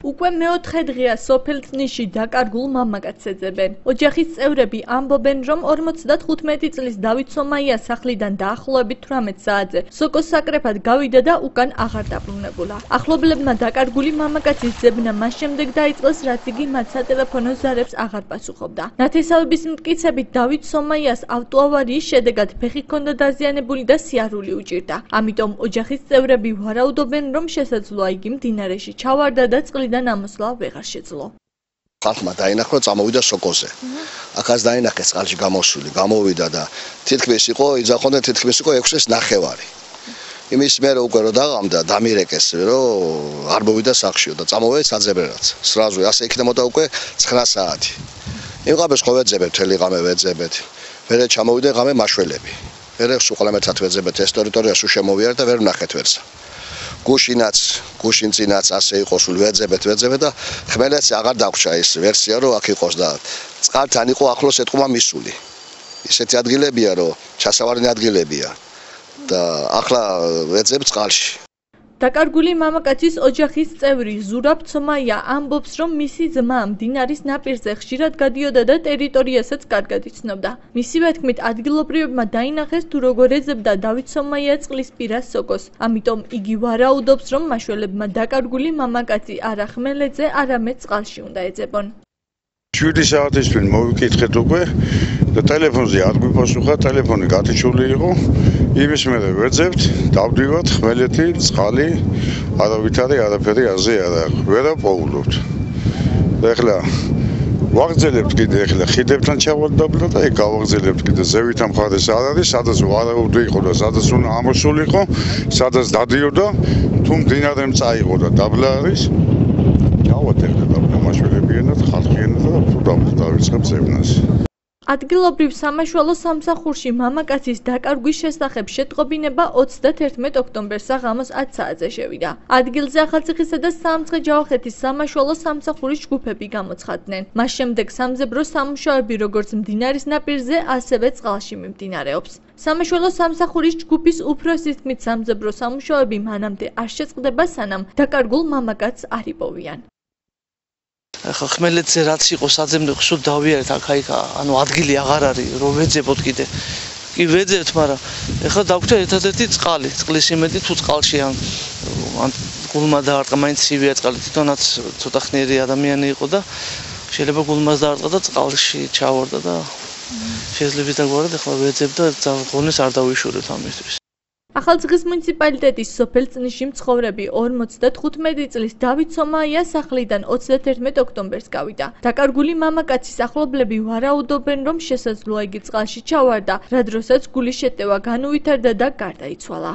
უკვე მეოთხე დღეა სოფელთნიში დაკარგულ მამაკაცს ეძებენ. ოჯახის წევრები ამბობენ, რომ 55 წლის დავით სომაიას სახლიდან დაახლოებით 18 საათზე სოკოს საკრეფად გავიდა და უკან აღარ დაბრუნებულა. ახლობლებმა დაკარგული მამაკაცის ძებნა მას შემდეგ დაიწყეს, რაც იგი მათ სატელეფონო ზარებს აღარ პასუხობდა. ნათესავების მტკიცებით დავით სომაიას ავტოავარიის შედეგად ფეხი ჰქონდა დაზიანებული და სიარული უჭირდა. ამიტომ ოჯახის წევრები ვარაუდობენ, რომ შესაძლოა იგი მდინარეში ჩავარდა და წყლიდან ამოსვლა ვეღარ შეძლო. ხალხმა დაინახა, წამოვიდა სოკოზე. აქაც დაინახეს წყალში გამოსული, გამოვიდა და თითქმის იყო, იძახონდა თითქმის იყო 6:09. იმის მერე უკვე რო დაღამდა, დამირეკეს, რომ არ მოვიდა სახლშიო და წამოვედა საძებერაც. სრაზუ ასე იქნა მოდა უკვე 9 საათი. იმღაბეს ხო ვეძებეთ, თელი ღამე ვეძებეთ. მერე ჩამოვიდა ღამე მაშველები. მერე სულ მეტად ვეძებეთ ეს ტერიტორია სულ შემოვიარდა და ვერ ვნახეთ ვერცა. გუშინწინაც ასე იყო, სულ ვეძებეთ და ხმელეთს აღარ დაგვრჩა ეს ვერსია, რომ აქ იყოს და წყალთან იყო ახლოს ეთყობა მისული. ისეთი ადგილებია, რომ ჩასავარენი ადგილებია და ახლა ვეძებ წყალში. დაკარგული მამაკაცის ოჯახის წევრი ზურაბ ცომაია ამბობს, რომ მისი ძმა მდინარის ნაპირზე ხშირად გადიოდა და ტერიტორიასაც კარგად იცნობდა. მისივე თქმით, ადგილობრივებმა დაინახეს, თუ როგორ ეძებდა დავით სომაია წყლისპირა სოკოს. ამიტომ იგი ვარაუდობს, რომ მაშველებმა დაკარგული მამაკაცი არა ხმელეთზე, არამედ წყალში უნდა ეძებონ. 7 საათის წინ მოვიკითხეთ უკვე და ტელეფონზე არ გვიპასუხა, ტელეფონი გატიჩული იყო. იმის მერე ვეძებთ, დავდივართ ხმელეთი, წყალი, არავითარი არაფერი აზე არ აქვს. ვერაპოულობთ. და ეხლა ვაგრძელებთ კიდე ეხლა ხიდებთან ჩავარდაბლა და ეგ გავაგრძელებთ კიდე ზევითა მხარეს არ არის, სადაც ვარაუდი იყო და სადაც უნდა ამოსულიყო, სადაც დადიოდა, თუ მდინარემ წაიღო და დაბლა არის. ჩავარდ ეხლა დაბლა მაშველებიანად, ხალხიანად და დავიწყებ ზევნას. ადგილობრივ სამაშველო სამსახურში მამაკაცის დაკარგვის შესახებ შეტყობინება 31 ოქტომბერს საღამოს 10 საათზე შევიდა. ადგილზე ახალციხისა და სამცხე-ჯავახეთის სამაშველო სამსახურის ჯგუფები გამოცხადდნენ. მას შემდეგ სამძებრო სამუშაოები როგორც მდინარის ნაპირზე, ასევე წყალში მიმდინარეობს. სამაშველო სამსახურის ჯგუფის უფროსის თქმით, სამძებრო სამუშაოები მანამდე არ შეწყდება, სანამ დაკარგულ მამაკაცს არ იპოვიან. ხმელეთზე რაც იყო საძებნე სულ დავიარეთ აქ, ანუ ადგილი აღარ არის რომ ვეძებოთ კიდე. კი ვეძებთ, მაგრამ ეხლა დაგვჭირდა ერთადერთი წყალი, წყლის იმედი თუ წყალში ან გულმა დაარტყა, მაინც ცივია წყალი, თვითონაც ცოტა ხნიერი ადამიანი იყო და შეიძლება გულმას დაარტყა და წყალში ჩავარდა და შეიძლება დაგვარდა, ეხლა ვეძებთ და ღონეს არ დავიშურეთ ამისთვის. ახალციხის მუნიციპალიტეტის სოფელწნიში მცხოვრები 55 წლის დავით სომაიას სახლიდან 31 ოქტომბერს გავიდა. დაკარგული მამაკაცის ახლობლები ვარაუდობენ, რომ შესაძლოა იგი წყალში ჩავარდა, რა დროსაც გულის შეტევა განუვითარდა და გარდაიცვალა.